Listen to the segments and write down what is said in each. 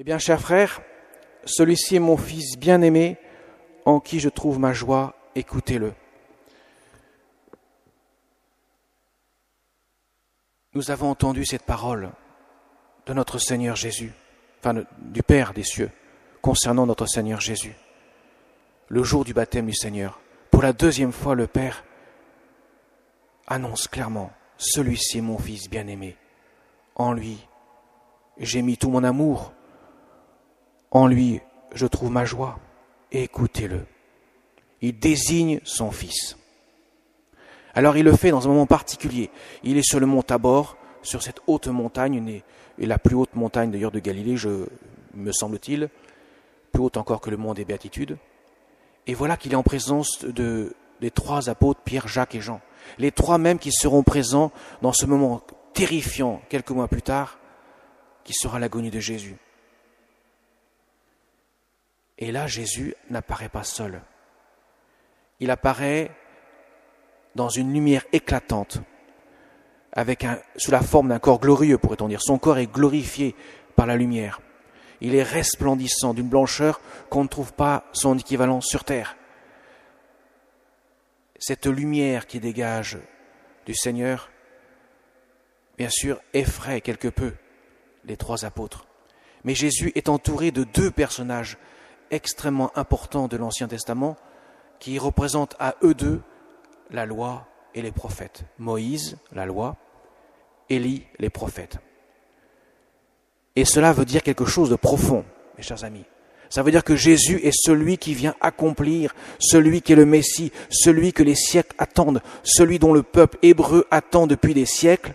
Eh bien, chers frères, celui-ci est mon Fils bien-aimé, en qui je trouve ma joie, écoutez-le. Nous avons entendu cette parole de notre Seigneur Jésus, du Père des cieux, concernant notre Seigneur Jésus. Le jour du baptême du Seigneur, pour la deuxième fois, le Père annonce clairement, celui-ci est mon Fils bien-aimé. En lui, j'ai mis tout mon amour. En lui, je trouve ma joie. Écoutez-le. Il désigne son Fils. Alors il le fait dans un moment particulier. Il est sur le mont Tabor, sur cette haute montagne, et la plus haute montagne d'ailleurs de Galilée, me semble-t-il, plus haute encore que le mont des Béatitudes. Et voilà qu'il est en présence des trois apôtres, Pierre, Jacques et Jean. Les trois mêmes qui seront présents dans ce moment terrifiant, quelques mois plus tard, qui sera l'agonie de Jésus. Et là, Jésus n'apparaît pas seul. Il apparaît dans une lumière éclatante, sous la forme d'un corps glorieux, pourrait-on dire. Son corps est glorifié par la lumière. Il est resplendissant d'une blancheur qu'on ne trouve pas son équivalent sur terre. Cette lumière qui dégage du Seigneur, bien sûr, effraie quelque peu les trois apôtres. Mais Jésus est entouré de deux personnages extrêmement importants de l'Ancien Testament qui représentent à eux deux la loi et les prophètes. Moïse, la loi, Élie, les prophètes. Et cela veut dire quelque chose de profond, mes chers amis. Ça veut dire que Jésus est celui qui vient accomplir, celui qui est le Messie, celui que les siècles attendent, celui dont le peuple hébreu attend depuis des siècles,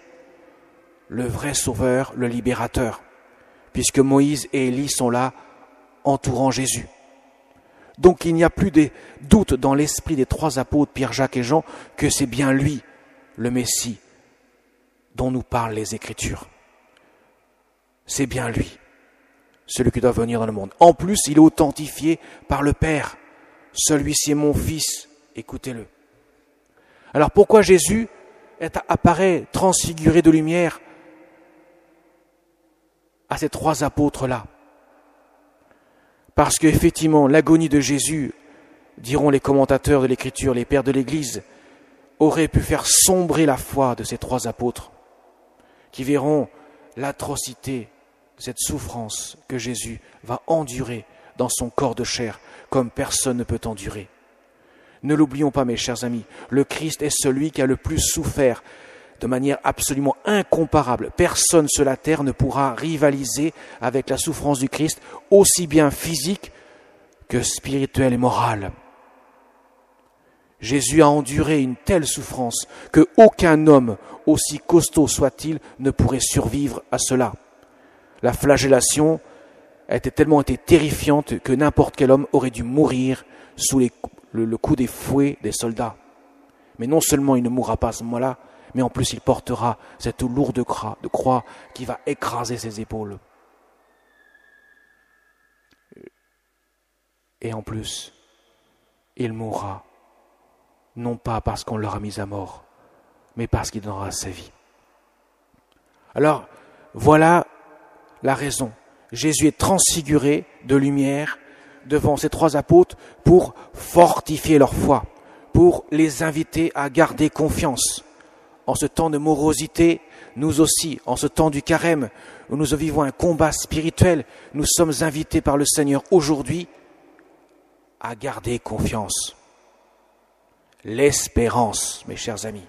le vrai sauveur, le libérateur, puisque Moïse et Élie sont là entourant Jésus. Donc il n'y a plus de doute dans l'esprit des trois apôtres, Pierre, Jacques et Jean, que c'est bien lui, le Messie, dont nous parlent les Écritures. C'est bien lui, celui qui doit venir dans le monde. En plus, il est authentifié par le Père. Celui-ci est mon Fils, écoutez-le. Alors pourquoi Jésus apparaît transfiguré de lumière à ces trois apôtres-là? Parce qu'effectivement, l'agonie de Jésus, diront les commentateurs de l'Écriture, les pères de l'Église, aurait pu faire sombrer la foi de ces trois apôtres, qui verront l'atrocité de cette souffrance que Jésus va endurer dans son corps de chair, comme personne ne peut endurer. Ne l'oublions pas, mes chers amis, le Christ est celui qui a le plus souffert de manière absolument incomparable. Personne sur la terre ne pourra rivaliser avec la souffrance du Christ, aussi bien physique que spirituelle et morale. Jésus a enduré une telle souffrance que aucun homme, aussi costaud soit-il, ne pourrait survivre à cela. La flagellation a tellement été terrifiante que n'importe quel homme aurait dû mourir sous le coup des fouets des soldats. Mais non seulement il ne mourra pas à ce moment-là, mais en plus il portera cette lourde croix qui va écraser ses épaules. Et en plus, il mourra, non pas parce qu'on l'aura mis à mort, mais parce qu'il donnera sa vie. Alors, voilà la raison. Jésus est transfiguré de lumière devant ces trois apôtres pour fortifier leur foi, pour les inviter à garder confiance. En ce temps de morosité, nous aussi, en ce temps du carême, où nous vivons un combat spirituel, nous sommes invités par le Seigneur aujourd'hui à garder confiance. L'espérance, mes chers amis.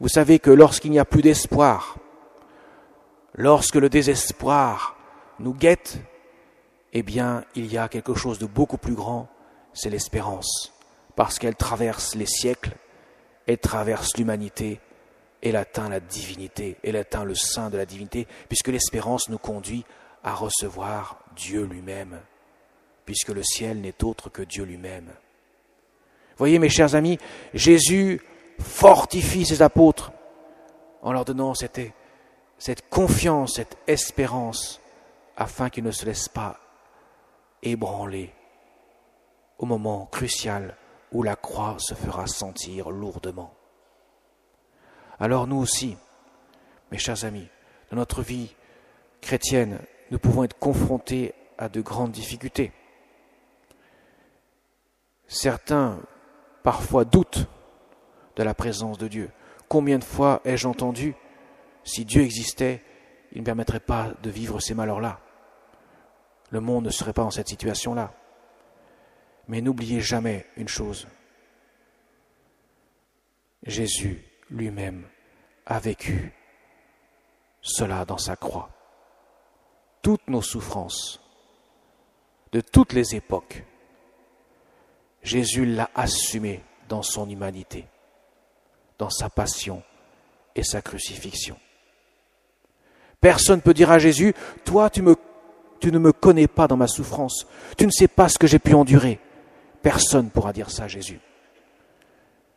Vous savez que lorsqu'il n'y a plus d'espoir, lorsque le désespoir nous guette, eh bien, il y a quelque chose de beaucoup plus grand, c'est l'espérance. Parce qu'elle traverse les siècles, elle traverse l'humanité, elle atteint la divinité, elle atteint le sein de la divinité, puisque l'espérance nous conduit à recevoir Dieu lui-même, puisque le ciel n'est autre que Dieu lui-même. Voyez, mes chers amis, Jésus fortifie ses apôtres en leur donnant cette confiance, cette espérance, afin qu'ils ne se laissent pas ébranler au moment crucial où la croix se fera sentir lourdement. Alors nous aussi, mes chers amis, dans notre vie chrétienne, nous pouvons être confrontés à de grandes difficultés. Certains, parfois, doutent de la présence de Dieu. Combien de fois ai-je entendu, si Dieu existait, il ne permettrait pas de vivre ces malheurs-là. Le monde ne serait pas dans cette situation-là. Mais n'oubliez jamais une chose. Jésus lui-même a vécu cela dans sa croix. Toutes nos souffrances, de toutes les époques, Jésus l'a assumé dans son humanité, dans sa passion et sa crucifixion. Personne ne peut dire à Jésus, « Toi, tu ne me connais pas dans ma souffrance, tu ne sais pas ce que j'ai pu endurer. » Personne ne pourra dire ça à Jésus.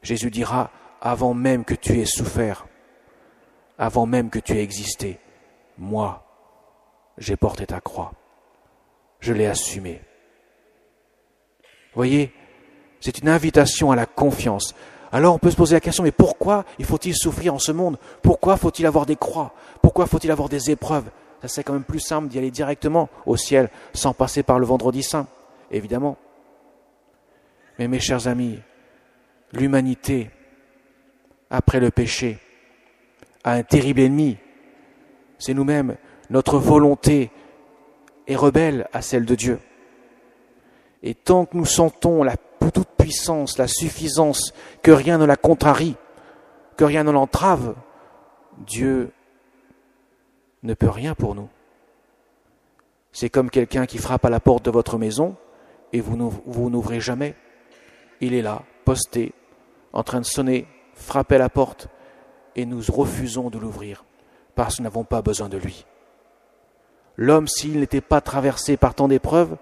Jésus dira, « Avant même que tu aies souffert, avant même que tu aies existé, moi, j'ai porté ta croix, je l'ai assumée. » Vous voyez, c'est une invitation à la confiance. Alors on peut se poser la question, mais pourquoi faut-il souffrir en ce monde? Pourquoi faut-il avoir des croix? Pourquoi faut-il avoir des épreuves? Ça serait quand même plus simple d'y aller directement au ciel, sans passer par le vendredi saint, évidemment. Mais mes chers amis, l'humanité, après le péché, a un terrible ennemi. C'est nous-mêmes. Notre volonté est rebelle à celle de Dieu. Et tant que nous sentons la toute-puissance, la suffisance, que rien ne la contrarie, que rien ne l'entrave, Dieu ne peut rien pour nous. C'est comme quelqu'un qui frappe à la porte de votre maison et vous n'ouvrez jamais. Il est là, posté, en train de sonner, frapper à la porte, et nous refusons de l'ouvrir parce que nous n'avons pas besoin de lui. L'homme, s'il n'était pas traversé par tant d'épreuves,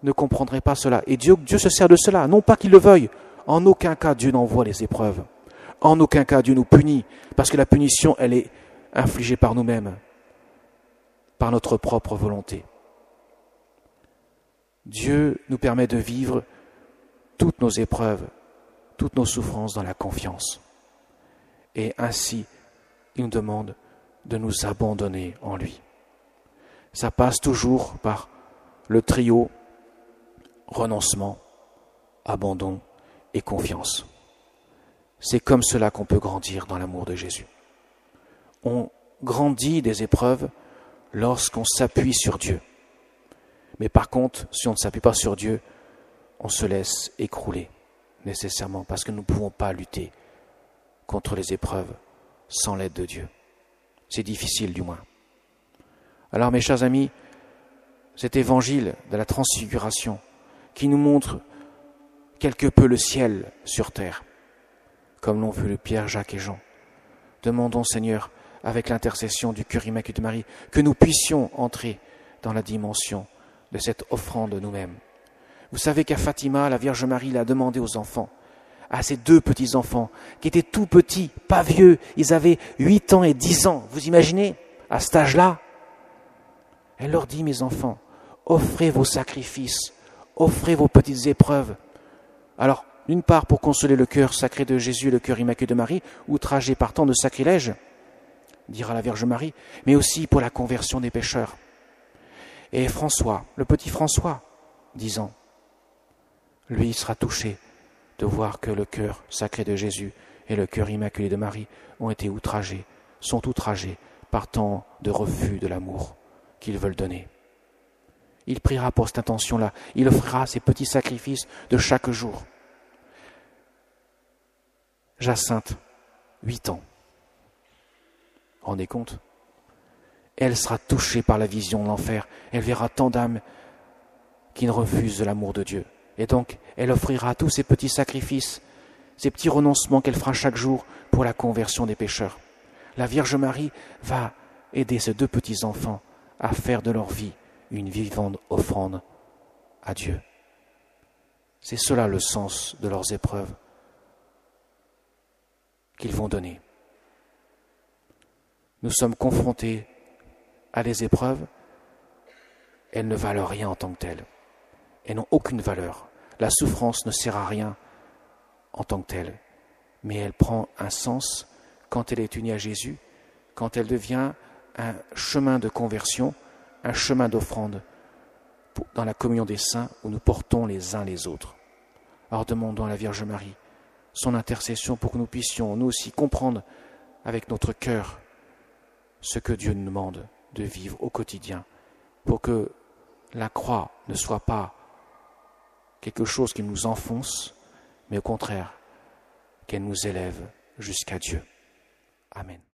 ne comprendrait pas cela. Et Dieu se sert de cela, non pas qu'il le veuille. En aucun cas, Dieu n'envoie les épreuves. En aucun cas, Dieu nous punit, parce que la punition, elle est infligée par nous-mêmes, par notre propre volonté. Dieu nous permet de vivre toutes nos épreuves, toutes nos souffrances dans la confiance. Et ainsi, il nous demande de nous abandonner en lui. Ça passe toujours par le trio renoncement, abandon et confiance. C'est comme cela qu'on peut grandir dans l'amour de Jésus. On grandit des épreuves lorsqu'on s'appuie sur Dieu. Mais par contre, si on ne s'appuie pas sur Dieu, on se laisse écrouler nécessairement parce que nous ne pouvons pas lutter contre les épreuves sans l'aide de Dieu. C'est difficile du moins. Alors mes chers amis, cet évangile de la transfiguration qui nous montre quelque peu le ciel sur terre, comme l'ont vu Pierre, Jacques et Jean. Demandons, Seigneur, avec l'intercession du cœur immaculé de Marie, que nous puissions entrer dans la dimension de cette offrande de nous-mêmes. Vous savez qu'à Fatima, la Vierge Marie l'a demandé aux enfants, à ces 2 petits-enfants, qui étaient tout petits, pas vieux, ils avaient 8 ans et 10 ans. Vous imaginez, à cet âge-là? Elle leur dit, mes enfants, offrez vos sacrifices, offrez vos petites épreuves. Alors, d'une part, pour consoler le cœur sacré de Jésus et le cœur immaculé de Marie, outragé par tant de sacrilèges, dira la Vierge Marie, mais aussi pour la conversion des pécheurs. Et François, le petit François, 10 ans, lui sera touché de voir que le cœur sacré de Jésus et le cœur immaculé de Marie ont été outragés, sont outragés par tant de refus de l'amour qu'ils veulent donner. Il priera pour cette intention-là. Il offrira ses petits sacrifices de chaque jour. Jacinthe, 8 ans. Rendez compte? Elle sera touchée par la vision de l'enfer. Elle verra tant d'âmes qui ne refusent l'amour de Dieu. Et donc, elle offrira tous ces petits sacrifices, ces petits renoncements qu'elle fera chaque jour pour la conversion des pécheurs. La Vierge Marie va aider ces 2 petits-enfants à faire de leur vie une vivante offrande à Dieu. C'est cela le sens de leurs épreuves qu'ils vont donner. Nous sommes confrontés à des épreuves, elles ne valent rien en tant que telles. Elles n'ont aucune valeur. La souffrance ne sert à rien en tant que telle, mais elle prend un sens quand elle est unie à Jésus, quand elle devient un chemin de conversion, un chemin d'offrande dans la communion des saints où nous portons les uns les autres. Alors demandons à la Vierge Marie son intercession pour que nous puissions, nous aussi, comprendre avec notre cœur ce que Dieu nous demande de vivre au quotidien, pour que la croix ne soit pas quelque chose qui nous enfonce, mais au contraire, qu'elle nous élève jusqu'à Dieu. Amen.